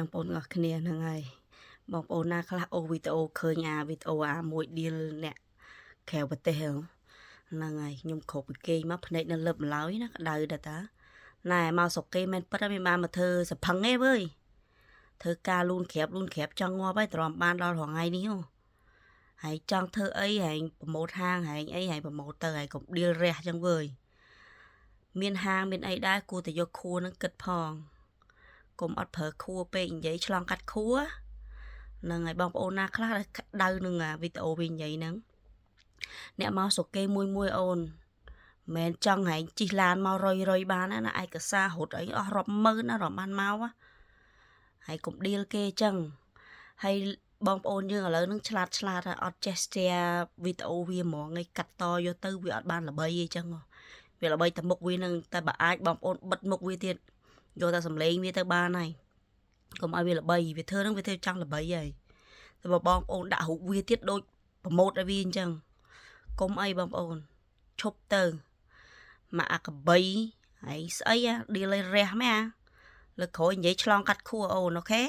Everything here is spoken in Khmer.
ងបងប្អូនគ្នាហ្នឹងហើយបងប្អូនណាខ្លះអូវីដេអូឃើញវីដេអូមួយឌីលអ្នកក្រៅប្រទេសហ្នឹងហើយខ្ញុំគ្រប់ពីគេមកភ្នែកនៅលឹបម្លោយណាក្តៅដែរតាណែមកស្រុកគេមិនពិតមិនបានមកធ្វើសភឹងទេវើយធ្វើការលូនក្រាបចង់ងាប់ហើយទ្រាំបានដល់រងថ្ងៃនេះហើយចង់ធ្វើអីហែងប្រម៉ូតហាងហែងអីហែងប្រម៉ូតទៅហើយកុំឌីលរះចឹងវើយមានហាងមានអីដែរគួរតែយកខួរនឹងគិតផងកុំអត់ប្រើខួរពេកនិយាយឆ្លងកាត់ខួរនឹងហើយបងប្អូនណាខ្លះដៅនឹងវីដេអូវិញនិយាយហ្នឹងអ្នកមកស្រុកគេមួយអូនមិនចង់ហែងជីឡានមករយបានណាឯកសាររត់អីអស់រាប់ម៉ឺនណារំបានមកហើយកុំឌីលគេចឹងហើយបងប្អូនយើងឥឡូវហ្នឹងឆ្លាតអត់ចេះ share វីដេអូវាហ្មងឯងកាត់តយកទៅវាអត់បានល្បីអីចឹងវាល្បីតែមុខវានឹងតែបើអាចបងប្អូនបិទមុខវាទៀតយកតែសំឡេងវាទៅបានហើយកុំឲ្យវាល្បីវាធ្វើហ្នឹងវាធ្វើចង់ល្បីហើយតែបើបងប្អូនដាក់រូបវាទៀតដូចប្រម៉ូតឲ្យវាអញ្ចឹងកុំអីបងប្អូនឈប់ទៅមកអាកបីហើយស្អីឌីលឲ្យរះមែនលើក្រោយនិយាយឆ្លងកាត់ខួរអូនអូខេ